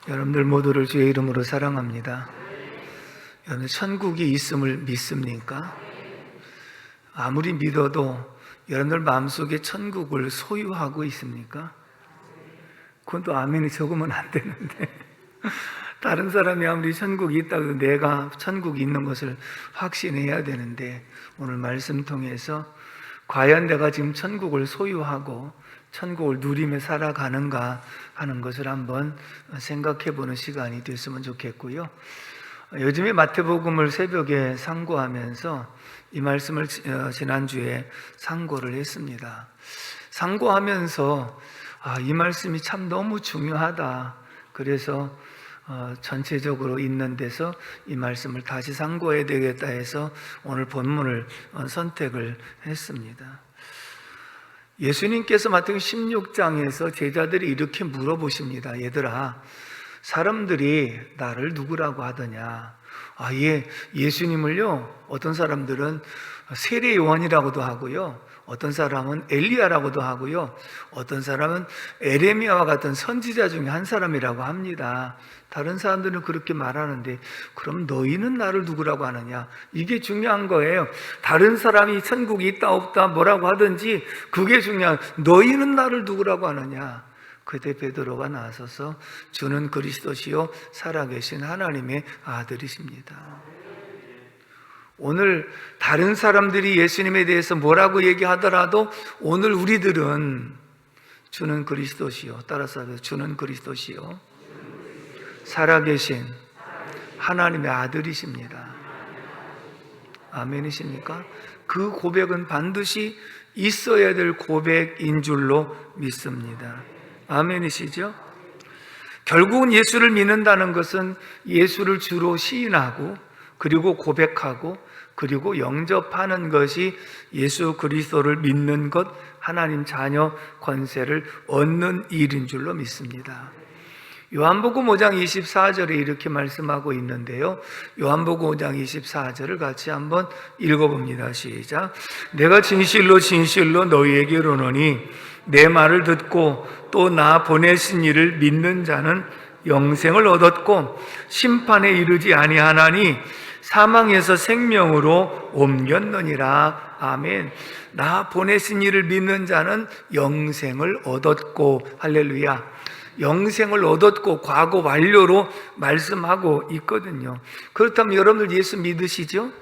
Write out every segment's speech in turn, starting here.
여러분들 모두를 주의 이름으로 사랑합니다. 여러분 천국이 있음을 믿습니까? 아무리 믿어도 여러분들 마음속에 천국을 소유하고 있습니까? 그건 또 아멘이 적으면 안 되는데 다른 사람이 아무리 천국이 있다고 해도 내가 천국이 있는 것을 확신해야 되는데, 오늘 말씀 통해서 과연 내가 지금 천국을 소유하고 천국을 누리며 살아가는가 하는 것을 한번 생각해 보는 시간이 됐으면 좋겠고요. 요즘에 마태복음을 새벽에 상고하면서 이 말씀을 지난주에 상고를 했습니다. 상고하면서 이 말씀이 참 너무 중요하다. 그래서 전체적으로 있는 데서 이 말씀을 다시 상고해야 되겠다 해서 오늘 본문을 선택을 했습니다. 예수님께서 마태복음 16장에서 제자들이 이렇게 물어보십니다. 얘들아, 사람들이 나를 누구라고 하더냐? 예수님을요, 어떤 사람들은 세례 요한이라고도 하고요, 어떤 사람은 엘리야라고도 하고요, 어떤 사람은 에레미야와 같은 선지자 중에 한 사람이라고 합니다. 다른 사람들은 그렇게 말하는데, 그럼 너희는 나를 누구라고 하느냐? 이게 중요한 거예요. 다른 사람이 천국이 있다 없다 뭐라고 하든지 그게 중요한, 너희는 나를 누구라고 하느냐? 그때 베드로가 나서서 주는 그리스도시요 살아계신 하나님의 아들이십니다. 오늘 다른 사람들이 예수님에 대해서 뭐라고 얘기하더라도 오늘 우리들은 주는 그리스도시요, 따라서 주는 그리스도시요 살아계신 하나님의 아들이십니다. 아멘이십니까? 그 고백은 반드시 있어야 될 고백인 줄로 믿습니다. 아멘이시죠? 결국은 예수를 믿는다는 것은 예수를 주로 시인하고 그리고 고백하고 그리고 영접하는 것이 예수 그리스도를 믿는 것, 하나님 자녀 권세를 얻는 일인 줄로 믿습니다. 요한복음 5장 24절에 이렇게 말씀하고 있는데요, 요한복음 5장 24절을 같이 한번 읽어봅니다. 시작. 내가 진실로 진실로 너희에게 이르노니 내 말을 듣고 또 나 보내신 이를 믿는 자는 영생을 얻었고 심판에 이르지 아니하나니 사망에서 생명으로 옮겼느니라. 아멘. 나 보내신 이를 믿는 자는 영생을 얻었고, 할렐루야. 영생을 얻었고 과거 완료로 말씀하고 있거든요. 그렇다면 여러분들 예수 믿으시죠?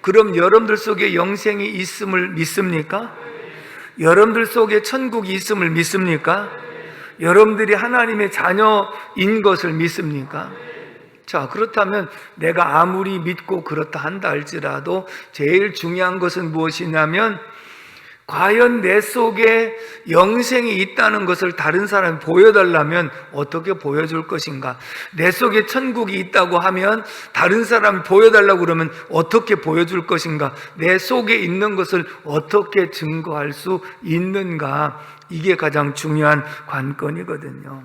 그럼 여러분들 속에 영생이 있음을 믿습니까? 여러분들 속에 천국이 있음을 믿습니까? 여러분들이 하나님의 자녀인 것을 믿습니까? 자, 그렇다면 내가 아무리 믿고 그렇다 한다 할지라도 제일 중요한 것은 무엇이냐면, 과연 내 속에 영생이 있다는 것을 다른 사람이 보여달라면 어떻게 보여줄 것인가? 내 속에 천국이 있다고 하면 다른 사람이 보여달라고 그러면 어떻게 보여줄 것인가? 내 속에 있는 것을 어떻게 증거할 수 있는가? 이게 가장 중요한 관건이거든요.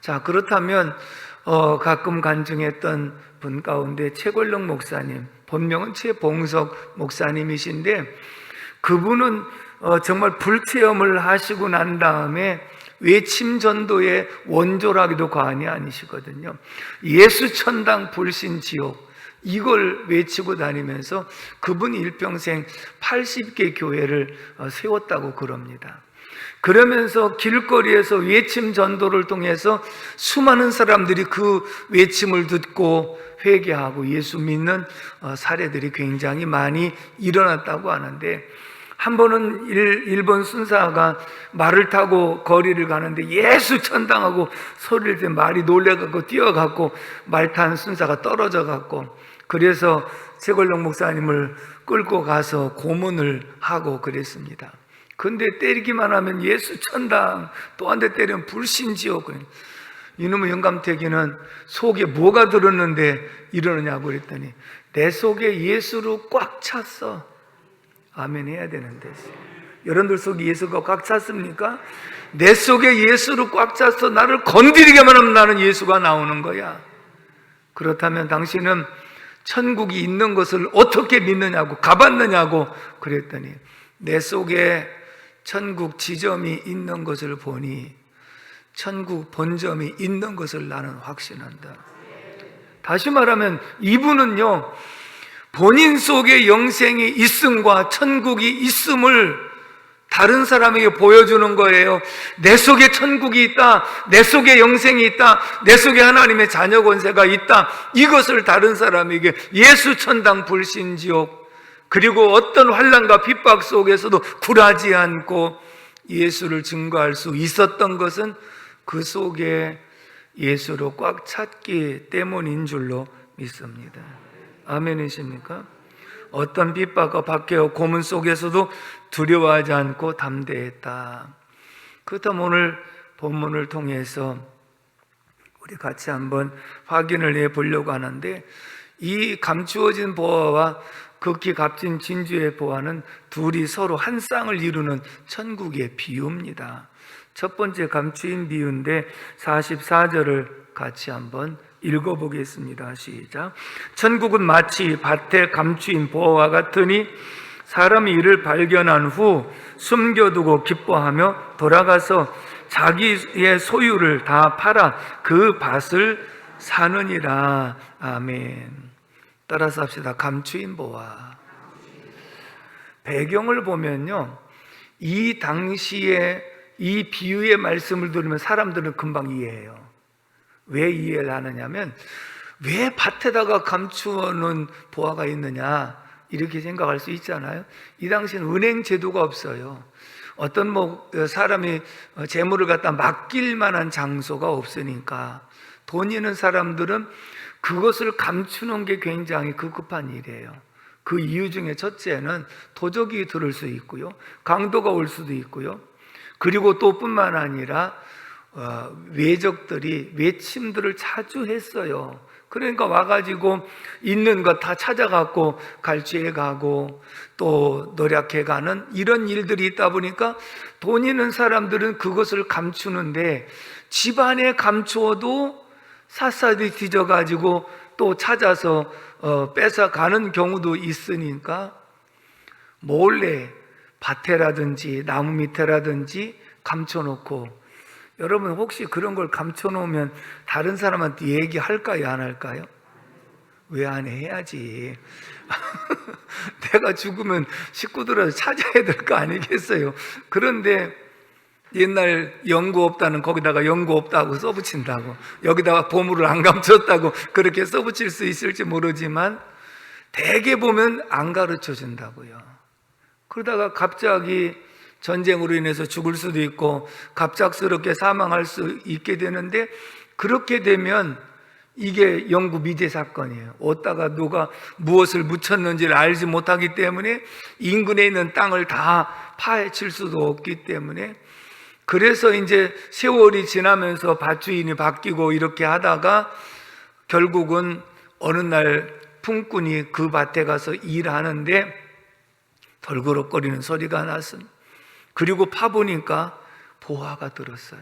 자, 그렇다면 가끔 간증했던 분 가운데 최골룡 목사님, 본명은 최봉석 목사님이신데, 그분은 정말 불체험을 하시고 난 다음에 외침 전도의 원조라기도 과언이 아니시거든요. 예수 천당 불신 지옥, 이걸 외치고 다니면서 그분이 일평생 80개 교회를 세웠다고 그럽니다. 그러면서 길거리에서 외침 전도를 통해서 수많은 사람들이 그 외침을 듣고 회개하고 예수 믿는 사례들이 굉장히 많이 일어났다고 하는데, 한 번은 일본 순사가 말을 타고 거리를 가는데 예수 천당하고 소리를 때 말이 놀래갖고 뛰어갖고 말 탄 순사가 떨어져갖고, 그래서 최골룡 목사님을 끌고 가서 고문을 하고 그랬습니다. 근데 때리기만 하면 예수 천당, 또 한 대 때리면 불신지옥. 이놈의 영감태기는 속에 뭐가 들었는데 이러느냐고 그랬더니 내 속에 예수로 꽉 찼어. 아멘 해야 되는데, 여러분들 속에 예수가 꽉 찼습니까? 내 속에 예수로 꽉 찼어. 나를 건드리기만 하면 나는 예수가 나오는 거야. 그렇다면 당신은 천국이 있는 것을 어떻게 믿느냐고, 가봤느냐고 그랬더니 내 속에 천국 지점이 있는 것을 보니 천국 본점이 있는 것을 나는 확신한다. 다시 말하면 이분은요, 본인 속에 영생이 있음과 천국이 있음을 다른 사람에게 보여주는 거예요. 내 속에 천국이 있다, 내 속에 영생이 있다, 내 속에 하나님의 자녀 권세가 있다, 이것을 다른 사람에게 예수 천당 불신지옥, 그리고 어떤 환난과 핍박 속에서도 굴하지 않고 예수를 증거할 수 있었던 것은 그 속에 예수로 꽉 찼기 때문인 줄로 믿습니다. 아멘이십니까? 어떤 핍박과 박해와 고문 속에서도 두려워하지 않고 담대했다. 그렇다면 오늘 본문을 통해서 우리 같이 한번 확인을 해보려고 하는데, 이 감추어진 보화와 극히 값진 진주의 보화는 둘이 서로 한 쌍을 이루는 천국의 비유입니다. 첫 번째 감추인 비유인데 44절을 같이 한번 읽어보겠습니다. 시작. 천국은 마치 밭에 감추인 보화와 같으니 사람이 이를 발견한 후 숨겨두고 기뻐하며 돌아가서 자기의 소유를 다 팔아 그 밭을 사느니라. 아멘. 따라서 합시다. 감추인 보화. 배경을 보면요, 이 당시에 이 비유의 말씀을 들으면 사람들은 금방 이해해요. 왜 이해를 하느냐면, 왜 밭에다가 감추어 놓은 보화가 있느냐 이렇게 생각할 수 있잖아요. 이 당시에는 은행 제도가 없어요. 어떤 사람이 재물을 갖다 맡길 만한 장소가 없으니까 돈 있는 사람들은 그것을 감추는 게 굉장히 급급한 일이에요. 그 이유 중에 첫째는 도적이 들을 수 있고요, 강도가 올 수도 있고요, 그리고 또 뿐만 아니라 외적들이 외침들을 자주 했어요. 그러니까 와가지고 있는 것 다 찾아갖고 갈취해 가고 또 노력해 가는 이런 일들이 있다 보니까 돈 있는 사람들은 그것을 감추는데, 집안에 감추어도 샅샅이 뒤져가지고 또 찾아서 뺏어가는 경우도 있으니까 몰래 밭에라든지 나무 밑에라든지 감춰놓고, 여러분 혹시 그런 걸 감춰놓으면 다른 사람한테 얘기할까요? 안 할까요? 왜 안 해야지. 내가 죽으면 식구들한테 찾아야 될 거 아니겠어요? 그런데 옛날 연고 없다는 거기다가 연고 없다고 써붙인다고, 여기다가 보물을 안 감췄다고 그렇게 써붙일 수 있을지 모르지만 대개 보면 안 가르쳐 준다고요. 그러다가 갑자기 전쟁으로 인해서 죽을 수도 있고 갑작스럽게 사망할 수 있게 되는데, 그렇게 되면 이게 영구 미제 사건이에요. 어디다가 누가 무엇을 묻혔는지를 알지 못하기 때문에 인근에 있는 땅을 다 파헤칠 수도 없기 때문에, 그래서 이제 세월이 지나면서 밭주인이 바뀌고 이렇게 하다가 결국은 어느 날 품꾼이 그 밭에 가서 일하는데 덜그럭거리는 소리가 났습니다. 그리고 파보니까 보화가 들었어요.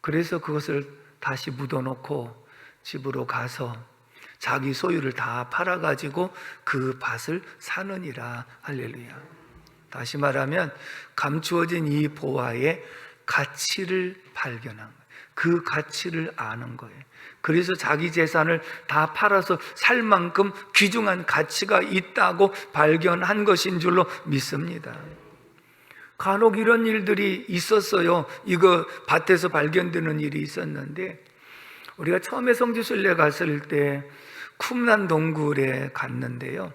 그래서 그것을 다시 묻어놓고 집으로 가서 자기 소유를 다 팔아가지고 그 밭을 사느니라. 할렐루야. 다시 말하면 감추어진 이 보화의 가치를 발견한 거예요. 그 가치를 아는 거예요. 그래서 자기 재산을 다 팔아서 살 만큼 귀중한 가치가 있다고 발견한 것인 줄로 믿습니다. 간혹 이런 일들이 있었어요. 이거 밭에서 발견되는 일이 있었는데, 우리가 처음에 성지순례 갔을 때 쿰란 동굴에 갔는데요,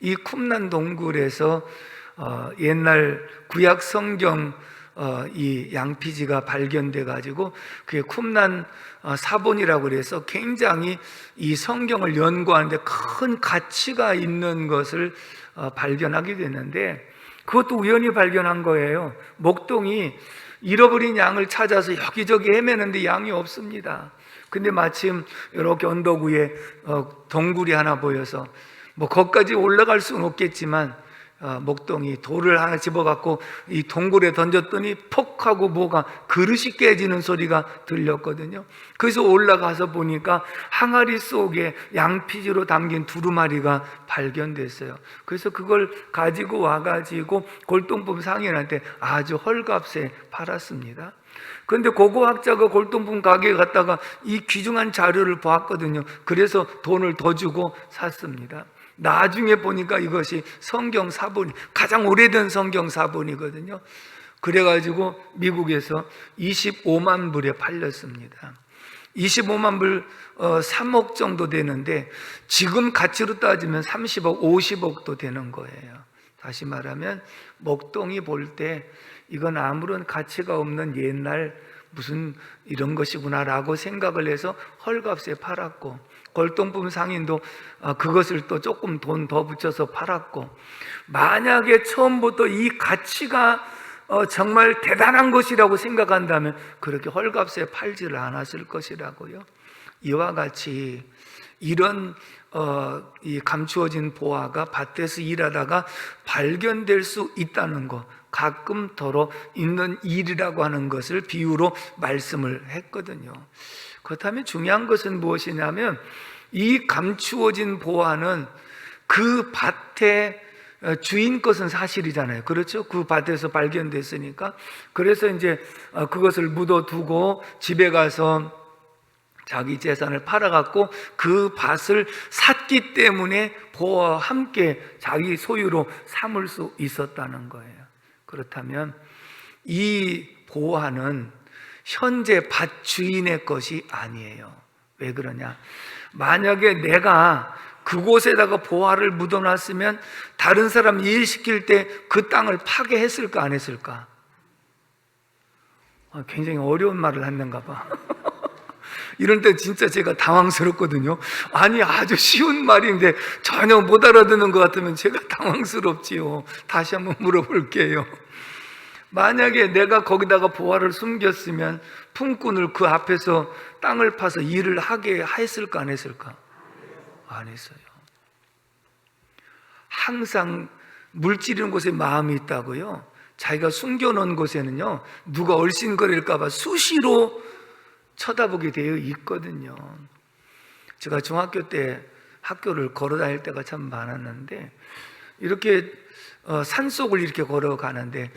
이 쿰란 동굴에서 옛날 구약 성경 이 양피지가 발견돼 가지고 그게 쿰란 사본이라고 그래서 굉장히 이 성경을 연구하는데 큰 가치가 있는 것을 발견하게 됐는데, 그것도 우연히 발견한 거예요. 목동이 잃어버린 양을 찾아서 여기저기 헤매는데 양이 없습니다. 근데 마침 이렇게 언덕 위에 동굴이 하나 보여서, 거기까지 올라갈 수는 없겠지만 목동이 돌을 하나 집어갖고 이 동굴에 던졌더니 퍽 하고 뭐가 그릇이 깨지는 소리가 들렸거든요. 그래서 올라가서 보니까 항아리 속에 양피지로 담긴 두루마리가 발견됐어요. 그래서 그걸 가지고 와가지고 골동품 상인한테 아주 헐값에 팔았습니다. 그런데 고고학자가 골동품 가게에 갔다가 이 귀중한 자료를 보았거든요. 그래서 돈을 더 주고 샀습니다. 나중에 보니까 이것이 성경 사본, 가장 오래된 성경 사본이거든요. 그래가지고 미국에서 25만 불에 팔렸습니다. 25만 불, 3억 정도 되는데 지금 가치로 따지면 30억, 50억도 되는 거예요. 다시 말하면 목동이 볼 때 이건 아무런 가치가 없는 옛날 무슨 이런 것이구나라고 생각을 해서 헐값에 팔았고, 골동품 상인도 그것을 또 조금 돈 더 붙여서 팔았고, 만약에 처음부터 이 가치가 정말 대단한 것이라고 생각한다면 그렇게 헐값에 팔지를 않았을 것이라고요. 이와 같이 이런 이 감추어진 보화가 밭에서 일하다가 발견될 수 있다는 것, 가끔 더러 있는 일이라고 하는 것을 비유로 말씀을 했거든요. 그렇다면 중요한 것은 무엇이냐면 이 감추어진 보화는 그 밭의 주인 것은 사실이잖아요. 그렇죠? 그 밭에서 발견됐으니까. 그래서 이제 그것을 묻어두고 집에 가서 자기 재산을 팔아갖고 그 밭을 샀기 때문에 보화와 함께 자기 소유로 삼을 수 있었다는 거예요. 그렇다면 이 보화는 현재 밭 주인의 것이 아니에요. 왜 그러냐? 만약에 내가 그곳에다가 보화를 묻어놨으면 다른 사람 일시킬 때 그 땅을 파괴했을까 안 했을까? 굉장히 어려운 말을 했는가 봐. 이런 때 진짜 제가 당황스럽거든요. 아니, 아주 쉬운 말인데 전혀 못 알아듣는 것 같으면 제가 당황스럽지요. 다시 한번 물어볼게요. 만약에 내가 거기다가 보화를 숨겼으면 품꾼을 그 앞에서 땅을 파서 일을 하게 했을까 안 했을까? 안 했어요. 항상 물질이는 곳에 마음이 있다고요. 자기가 숨겨놓은 곳에는요, 누가 얼씬거릴까 봐 수시로 쳐다보게 되어 있거든요. 제가 중학교 때 학교를 걸어 다닐 때가 참 많았는데, 이렇게 산속을 이렇게 걸어가는데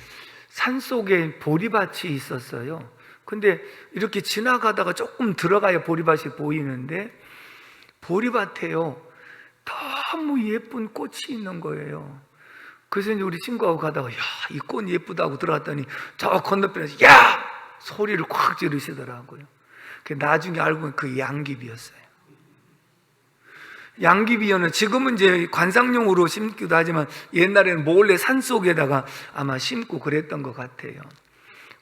산속에 보리밭이 있었어요. 근데 이렇게 지나가다가 조금 들어가야 보리밭이 보이는데 보리밭에요, 너무 예쁜 꽃이 있는 거예요. 그래서 이제 우리 친구하고 가다가 야, 이 꽃 예쁘다고 들어갔더니 저 건너편에서 야! 소리를 콱 지르시더라고요. 나중에 알고 보니 그 양귀비였어요. 양귀비는 지금은 이제 관상용으로 심기도 하지만 옛날에는 몰래 산속에다가 아마 심고 그랬던 것 같아요.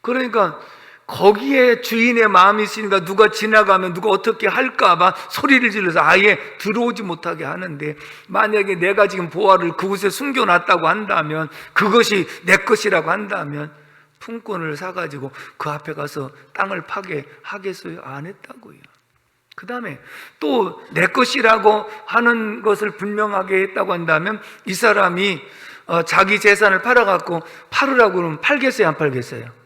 그러니까 거기에 주인의 마음이 있으니까 누가 지나가면 누가 어떻게 할까봐 소리를 질러서 아예 들어오지 못하게 하는데, 만약에 내가 지금 보화를 그곳에 숨겨놨다고 한다면, 그것이 내 것이라고 한다면 품꾼을 사가지고 그 앞에 가서 땅을 파괴하겠어요? 안 했다고요. 그 다음에 또 내 것이라고 하는 것을 분명하게 했다고 한다면 이 사람이 자기 재산을 팔아갖고 팔으라고 그러면 팔겠어요? 안 팔겠어요?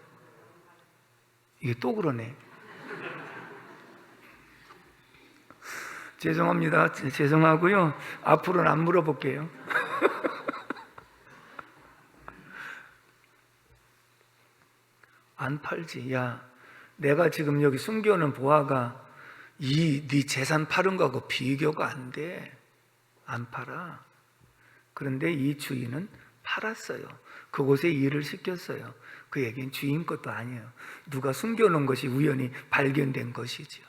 이게 또 그러네. 죄송합니다. 죄송하고요. 앞으로는 안 물어볼게요. 안 팔지. 야, 내가 지금 여기 숨겨놓은 보화가 네 재산 파는 거하고 비교가 안 돼. 안 팔아. 그런데 이 주인은 팔았어요. 그곳에 일을 시켰어요. 그 얘기는 주인 것도 아니에요. 누가 숨겨놓은 것이 우연히 발견된 것이죠.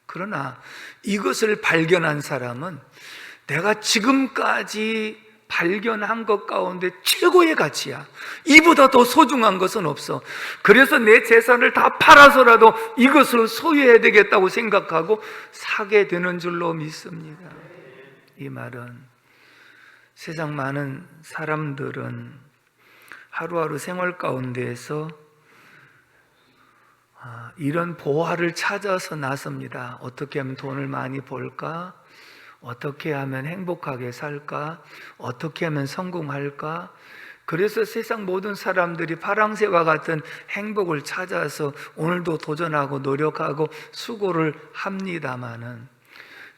그러나 이것을 발견한 사람은 내가 지금까지 발견한 것 가운데 최고의 가치야. 이보다 더 소중한 것은 없어. 그래서 내 재산을 다 팔아서라도 이것을 소유해야 되겠다고 생각하고 사게 되는 줄로 믿습니다. 이 말은 세상 많은 사람들은 하루하루 생활 가운데에서 이런 보화를 찾아서 나섭니다. 어떻게 하면 돈을 많이 벌까? 어떻게 하면 행복하게 살까? 어떻게 하면 성공할까? 그래서 세상 모든 사람들이 파랑새와 같은 행복을 찾아서 오늘도 도전하고 노력하고 수고를 합니다마는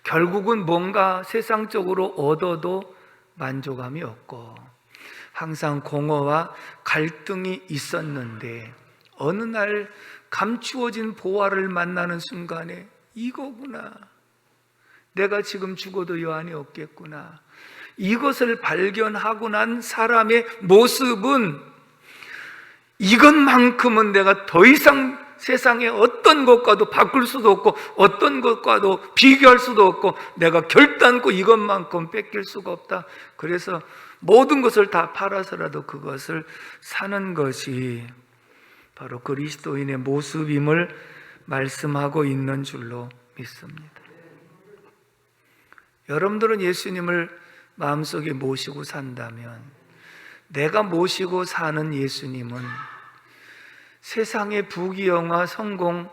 결국은 뭔가 세상적으로 얻어도 만족감이 없고 항상 공허와 갈등이 있었는데 어느 날 감추어진 보화를 만나는 순간에 이거구나, 내가 지금 죽어도 여한이 없겠구나, 이것을 발견하고 난 사람의 모습은 이것만큼은 내가 더 이상 세상에 어떤 것과도 바꿀 수도 없고 어떤 것과도 비교할 수도 없고 내가 결단코 이것만큼 뺏길 수가 없다. 그래서 모든 것을 다 팔아서라도 그것을 사는 것이 바로 그리스도인의 모습임을 말씀하고 있는 줄로 믿습니다. 여러분들은 예수님을 마음속에 모시고 산다면, 내가 모시고 사는 예수님은 세상의 부귀영화, 성공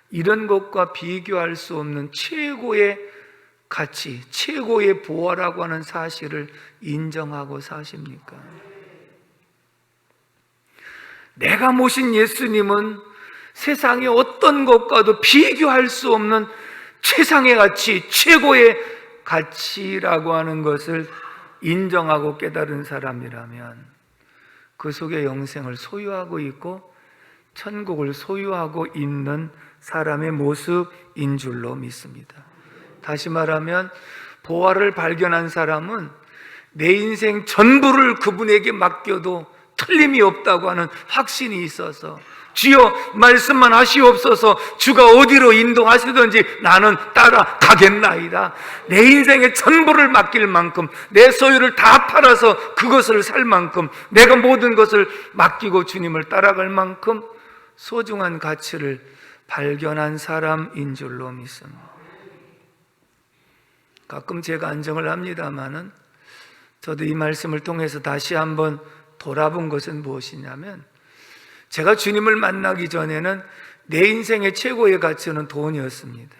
이런 것과 비교할 수 없는 최고의 가치, 최고의 보화라고 하는 사실을 인정하고 사십니까? 내가 모신 예수님은 세상의 어떤 것과도 비교할 수 없는 최상의 가치, 최고의 가치라고 하는 것을 인정하고 깨달은 사람이라면 그 속에 영생을 소유하고 있고 천국을 소유하고 있는 사람의 모습인 줄로 믿습니다. 다시 말하면 보화를 발견한 사람은 내 인생 전부를 그분에게 맡겨도 틀림이 없다고 하는 확신이 있어서, 주여 말씀만 하시옵소서, 주가 어디로 인도하시든지 나는 따라가겠나이다. 내 인생의 전부를 맡길 만큼, 내 소유를 다 팔아서 그것을 살 만큼, 내가 모든 것을 맡기고 주님을 따라갈 만큼 소중한 가치를 발견한 사람인 줄로 믿습니다. 가끔 제가 안정을 합니다마는 저도 이 말씀을 통해서 다시 한번 돌아본 것은 무엇이냐면, 제가 주님을 만나기 전에는 내 인생의 최고의 가치는 돈이었습니다.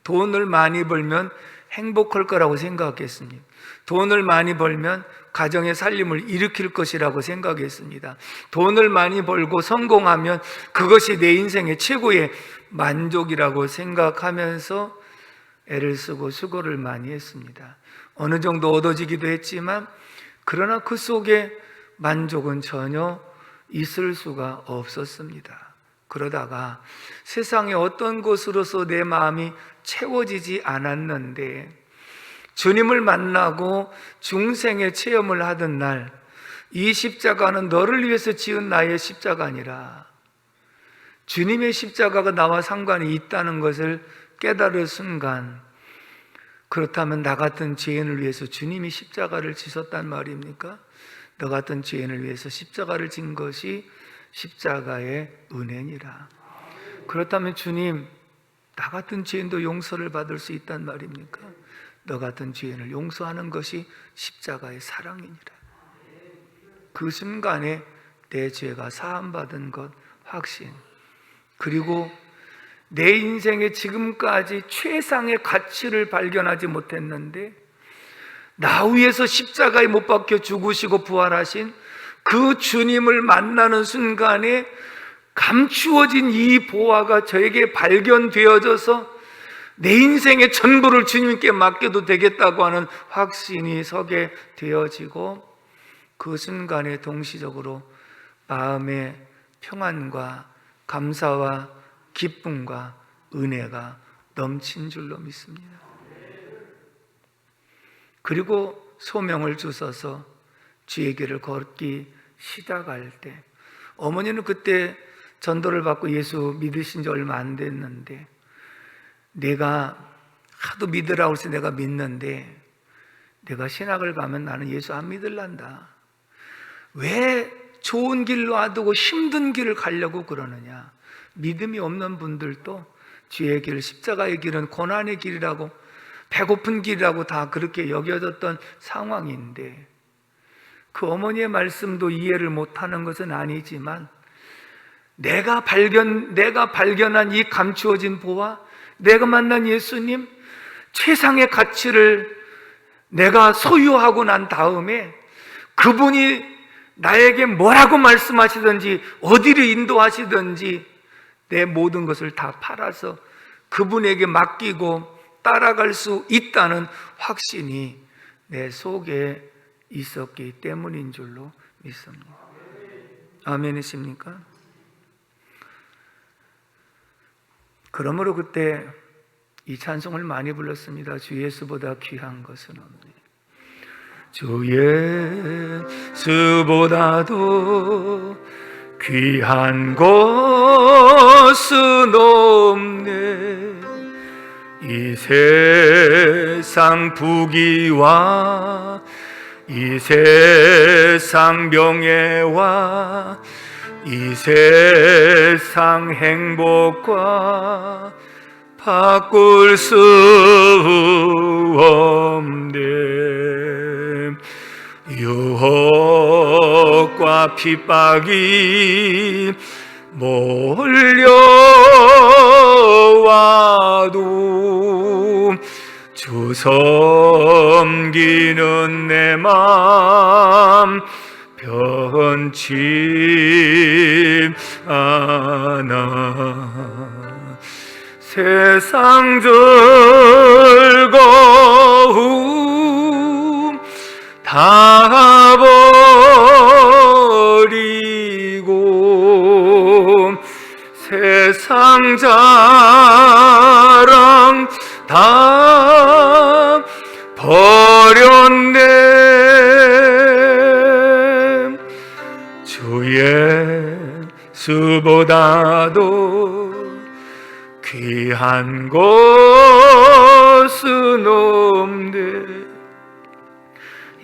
돈을 많이 벌면 행복할 거라고 생각했습니다. 돈을 많이 벌면 가정의 살림을 일으킬 것이라고 생각했습니다. 돈을 많이 벌고 성공하면 그것이 내 인생의 최고의 만족이라고 생각하면서 애를 쓰고 수고를 많이 했습니다. 어느 정도 얻어지기도 했지만 그러나 그 속에 만족은 전혀 있을 수가 없었습니다. 그러다가 세상의 어떤 것으로서 내 마음이 채워지지 않았는데 주님을 만나고 중생의 체험을 하던 날, 이 십자가는 너를 위해서 지은 나의 십자가 아니라 주님의 십자가가 나와 상관이 있다는 것을 깨달을 순간, 그렇다면 나 같은 죄인을 위해서 주님이 십자가를 지셨단 말입니까? 너 같은 죄인을 위해서 십자가를 진 것이 십자가의 은혜니라. 그렇다면 주님, 나 같은 죄인도 용서를 받을 수 있단 말입니까? 너 같은 죄인을 용서하는 것이 십자가의 사랑이니라. 그 순간에 내 죄가 사함받은 것 확신, 그리고 내 인생에 지금까지 최상의 가치를 발견하지 못했는데 나 위해서 십자가에 못 박혀 죽으시고 부활하신 그 주님을 만나는 순간에 감추어진 이 보화가 저에게 발견되어져서 내 인생의 전부를 주님께 맡겨도 되겠다고 하는 확신이 서게 되어지고, 그 순간에 동시적으로 마음의 평안과 감사와 기쁨과 은혜가 넘친 줄로 믿습니다. 그리고 소명을 주셔서 주의 길을 걷기 시작할 때, 어머니는 그때 전도를 받고 예수 믿으신 지 얼마 안 됐는데, 내가 하도 믿으라고 해서 내가 믿는데 내가 신학을 가면 나는 예수 안 믿을란다. 왜 좋은 길로 놔두고 힘든 길을 가려고 그러느냐. 믿음이 없는 분들도 주의 길, 십자가의 길은 고난의 길이라고, 배고픈 길이라고 다 그렇게 여겨졌던 상황인데, 그 어머니의 말씀도 이해를 못하는 것은 아니지만 내가 발견한 이 감추어진 보화, 내가 만난 예수님, 최상의 가치를 내가 소유하고 난 다음에 그분이 나에게 뭐라고 말씀하시든지 어디를 인도하시든지 내 모든 것을 다 팔아서 그분에게 맡기고 따라갈 수 있다는 확신이 내 속에 있었기 때문인 줄로 믿습니다. 아멘이십니까? 그러므로 그때 이 찬송을 많이 불렀습니다. 주 예수보다 귀한 것은 없네. 주 예수보다도 귀한 것은 없네. 이 세상 부귀와 이 세상 명예와 이 세상 행복과 바꿀 수 없네. 유혹과 핍박이 몰려와도 주 섬기는 내 맘 변치 않아. 세상 즐거움 다 버리고 세상 자랑 다 버렸네. 주 예수보다도 귀한 것은 없네.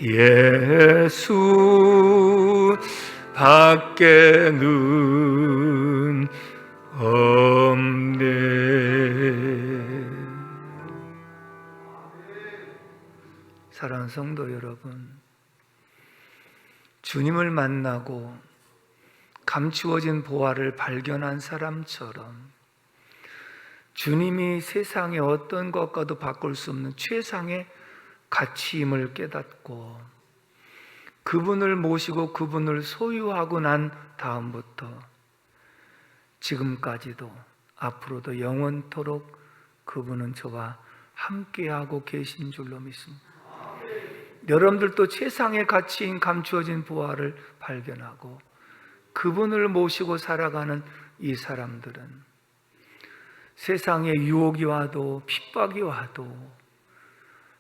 예수 밖에는 없네. 사랑하는 성도 여러분, 주님을 만나고 감추어진 보화를 발견한 사람처럼 주님이 세상의 어떤 것과도 바꿀 수 없는 최상의 가치임을 깨닫고 그분을 모시고 그분을 소유하고 난 다음부터 지금까지도 앞으로도 영원토록 그분은 저와 함께하고 계신 줄로 믿습니다. 여러분들도 최상의 가치인 감추어진 보화를 발견하고 그분을 모시고 살아가는 이 사람들은 세상에 유혹이 와도 핍박이 와도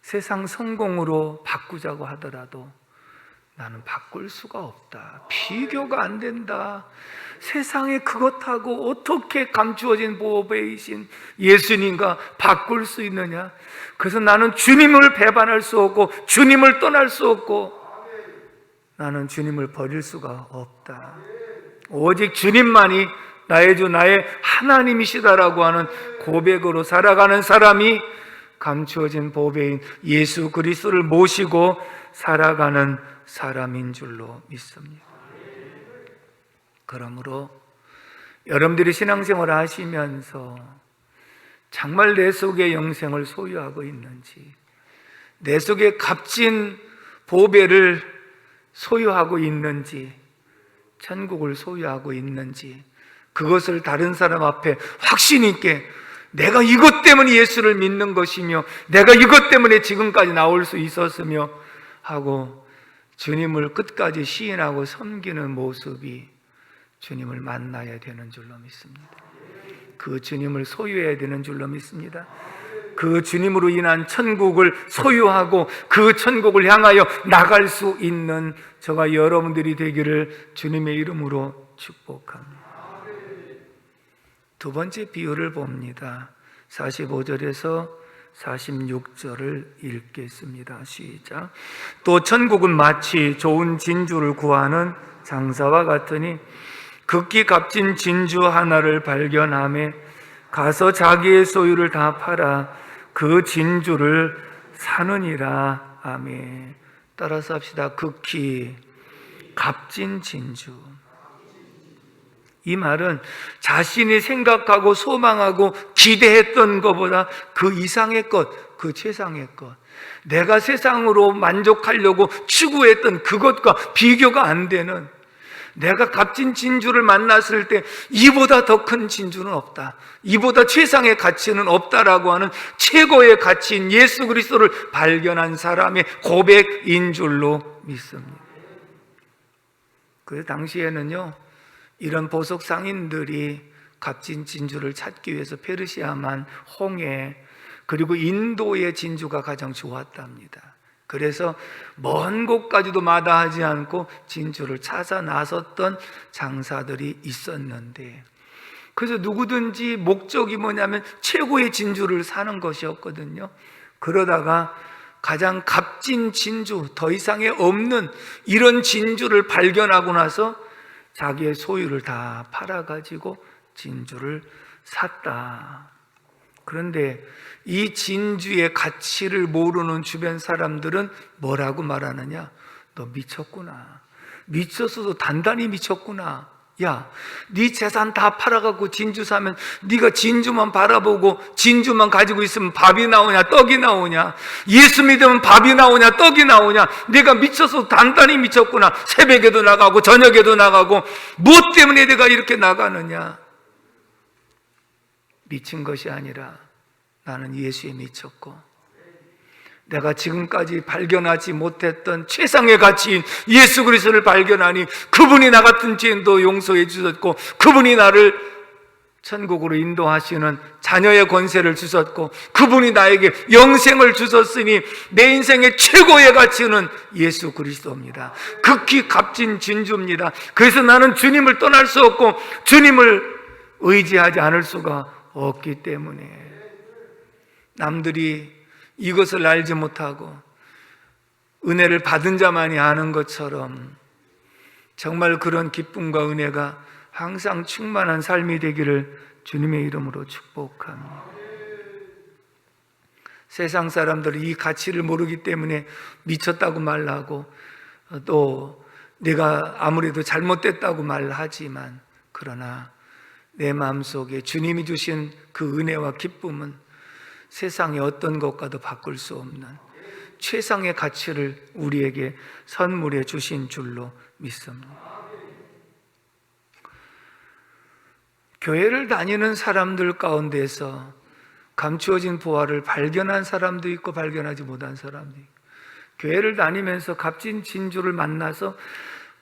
세상 성공으로 바꾸자고 하더라도 나는 바꿀 수가 없다. 비교가 안 된다. 세상에 그것하고 어떻게 감추어진 보배이신 예수님과 바꿀 수 있느냐? 그래서 나는 주님을 배반할 수 없고 주님을 떠날 수 없고 나는 주님을 버릴 수가 없다. 오직 주님만이 나의 주 나의 하나님이시다라고 하는 고백으로 살아가는 사람이 감추어진 보배인 예수 그리스도를 모시고 살아가는 사람인 줄로 믿습니다. 그러므로 여러분들이 신앙생활을 하시면서 정말 내 속에 영생을 소유하고 있는지, 내 속에 값진 보배를 소유하고 있는지, 천국을 소유하고 있는지, 그것을 다른 사람 앞에 확신 있게 내가 이것 때문에 예수를 믿는 것이며 내가 이것 때문에 지금까지 나올 수 있었으며 하고 주님을 끝까지 시인하고 섬기는 모습이 주님을 만나야 되는 줄로 믿습니다. 그 주님을 소유해야 되는 줄로 믿습니다. 그 주님으로 인한 천국을 소유하고 그 천국을 향하여 나갈 수 있는 저와 여러분들이 되기를 주님의 이름으로 축복합니다. 두 번째 비유를 봅니다. 45절에서 46절을 읽겠습니다. 시작. 또 천국은 마치 좋은 진주를 구하는 장사와 같으니 극히 값진 진주 하나를 발견하며 가서 자기의 소유를 다 팔아 그 진주를 사느니라. 아멘. 따라서 합시다. 극히 값진 진주. 이 말은 자신이 생각하고 소망하고 기대했던 것보다 그 이상의 것, 그 최상의 것, 내가 세상으로 만족하려고 추구했던 그것과 비교가 안 되는, 내가 값진 진주를 만났을 때 이보다 더 큰 진주는 없다, 이보다 최상의 가치는 없다라고 하는 최고의 가치인 예수 그리스도를 발견한 사람의 고백인 줄로 믿습니다. 그 당시에는요, 이런 보석 상인들이 값진 진주를 찾기 위해서 페르시아만, 홍해, 그리고 인도의 진주가 가장 좋았답니다. 그래서 먼 곳까지도 마다하지 않고 진주를 찾아 나섰던 장사들이 있었는데, 그래서 누구든지 목적이 뭐냐면 최고의 진주를 사는 것이었거든요. 그러다가 가장 값진 진주, 더 이상에 없는 이런 진주를 발견하고 나서 자기의 소유를 다 팔아가지고 진주를 샀다. 그런데 이 진주의 가치를 모르는 주변 사람들은 뭐라고 말하느냐? 너 미쳤구나. 미쳤어도 단단히 미쳤구나. 야, 네 재산 다 팔아갖고 진주 사면 네가 진주만 바라보고 진주만 가지고 있으면 밥이 나오냐 떡이 나오냐? 예수 믿으면 밥이 나오냐 떡이 나오냐? 내가 미쳐서 단단히 미쳤구나. 새벽에도 나가고 저녁에도 나가고 무엇 때문에 내가 이렇게 나가느냐? 미친 것이 아니라 나는 예수에 미쳤고 내가 지금까지 발견하지 못했던 최상의 가치인 예수 그리스도를 발견하니 그분이 나 같은 죄인도 용서해 주셨고 그분이 나를 천국으로 인도하시는 자녀의 권세를 주셨고 그분이 나에게 영생을 주셨으니 내 인생의 최고의 가치는 예수 그리스도입니다. 극히 값진 진주입니다. 그래서 나는 주님을 떠날 수 없고 주님을 의지하지 않을 수가 없기 때문에 남들이 이것을 알지 못하고 은혜를 받은 자만이 아는 것처럼 정말 그런 기쁨과 은혜가 항상 충만한 삶이 되기를 주님의 이름으로 축복합니다. 세상 사람들이 이 가치를 모르기 때문에 미쳤다고 말하고 또 내가 아무래도 잘못됐다고 말하지만 그러나 내 마음속에 주님이 주신 그 은혜와 기쁨은 세상의 어떤 것과도 바꿀 수 없는 최상의 가치를 우리에게 선물해 주신 줄로 믿습니다. 교회를 다니는 사람들 가운데서 감추어진 보화를 발견한 사람도 있고 발견하지 못한 사람도 있고 교회를 다니면서 값진 진주를 만나서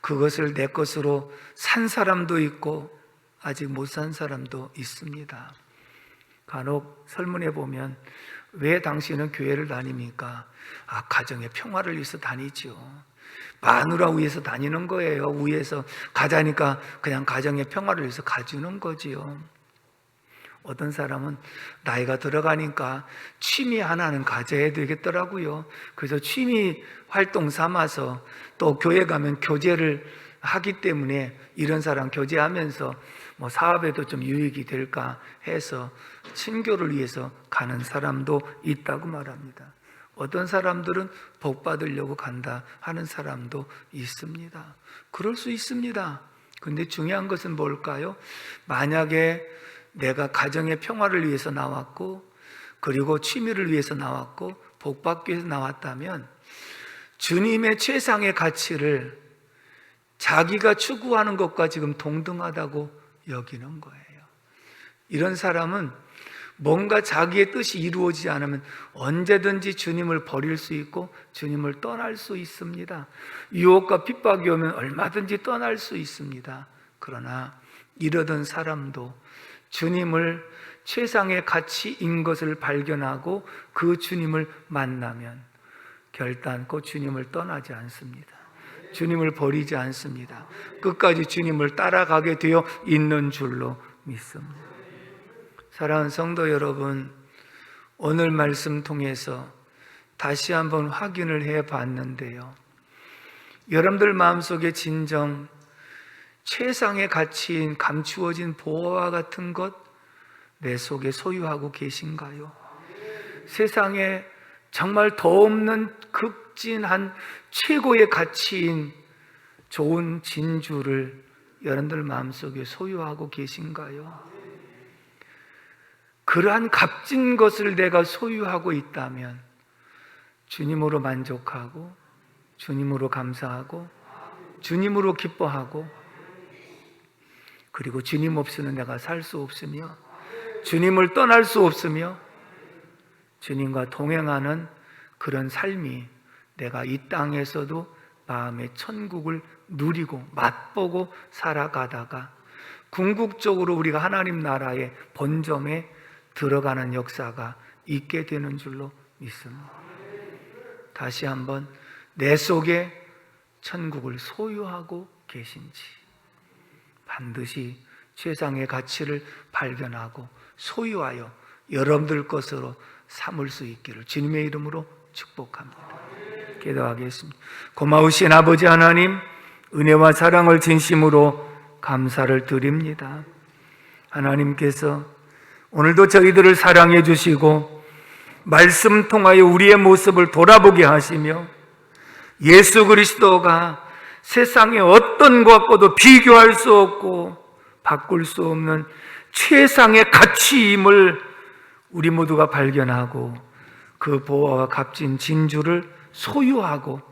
그것을 내 것으로 산 사람도 있고 아직 못 산 사람도 있습니다. 간혹 설문에 보면 왜 당신은 교회를 다닙니까? 가정의 평화를 위해서 다니죠. 마누라 위해서 다니는 거예요. 위해서 가자니까 그냥 가정의 평화를 위해서 가주는 거지요. 어떤 사람은 나이가 들어가니까 취미 하나는 가져야 되겠더라고요. 그래서 취미 활동 삼아서 또 교회 가면 교제를 하기 때문에 이런 사람 교제하면서 뭐 사업에도 좀 유익이 될까 해서 친교를 위해서 가는 사람도 있다고 말합니다. 어떤 사람들은 복 받으려고 간다 하는 사람도 있습니다. 그럴 수 있습니다. 근데 중요한 것은 뭘까요? 만약에 내가 가정의 평화를 위해서 나왔고 그리고 취미를 위해서 나왔고 복 받기 위해서 나왔다면 주님의 최상의 가치를 자기가 추구하는 것과 지금 동등하다고 여기는 거예요. 이런 사람은 뭔가 자기의 뜻이 이루어지지 않으면 언제든지 주님을 버릴 수 있고 주님을 떠날 수 있습니다. 유혹과 핍박이 오면 얼마든지 떠날 수 있습니다. 그러나 이러던 사람도 주님을 최상의 가치인 것을 발견하고 그 주님을 만나면 결단코 주님을 떠나지 않습니다. 주님을 버리지 않습니다. 끝까지 주님을 따라가게 되어 있는 줄로 믿습니다. 사랑하는 성도 여러분, 오늘 말씀 통해서 다시 한번 확인을 해 봤는데요. 여러분들 마음속에 진정 최상의 가치인 감추어진 보화와 같은 것 내 속에 소유하고 계신가요? 세상에 정말 더 없는 극진한 최고의 가치인 좋은 진주를 여러분들 마음속에 소유하고 계신가요? 그러한 값진 것을 내가 소유하고 있다면 주님으로 만족하고 주님으로 감사하고 주님으로 기뻐하고 그리고 주님 없이는 내가 살 수 없으며 주님을 떠날 수 없으며 주님과 동행하는 그런 삶이 내가 이 땅에서도 마음의 천국을 누리고 맛보고 살아가다가 궁극적으로 우리가 하나님 나라의 본점에 들어가는 역사가 있게 되는 줄로 믿습니다. 다시 한번, 내 속에 천국을 소유하고 계신지 반드시 최상의 가치를 발견하고 소유하여 여러분들 것으로 삼을 수 있기를 주님의 이름으로 축복합니다. 기도하겠습니다. 고마우신 아버지 하나님, 은혜와 사랑을 진심으로 감사를 드립니다. 하나님께서 오늘도 저희들을 사랑해 주시고 말씀 통하여 우리의 모습을 돌아보게 하시며 예수 그리스도가 세상의 어떤 것과도 비교할 수 없고 바꿀 수 없는 최상의 가치임을 우리 모두가 발견하고 그 보화와 값진 진주를 소유하고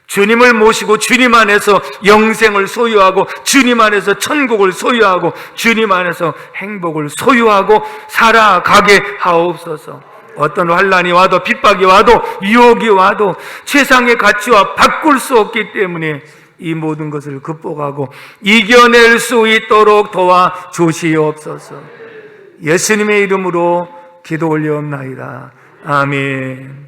주님을 모시고 주님 안에서 영생을 소유하고 주님 안에서 천국을 소유하고 주님 안에서 행복을 소유하고 살아가게 하옵소서. 어떤 환난이 와도 핍박이 와도 유혹이 와도 최상의 가치와 바꿀 수 없기 때문에 이 모든 것을 극복하고 이겨낼 수 있도록 도와주시옵소서. 예수님의 이름으로 기도 올려옵나이다. 아멘.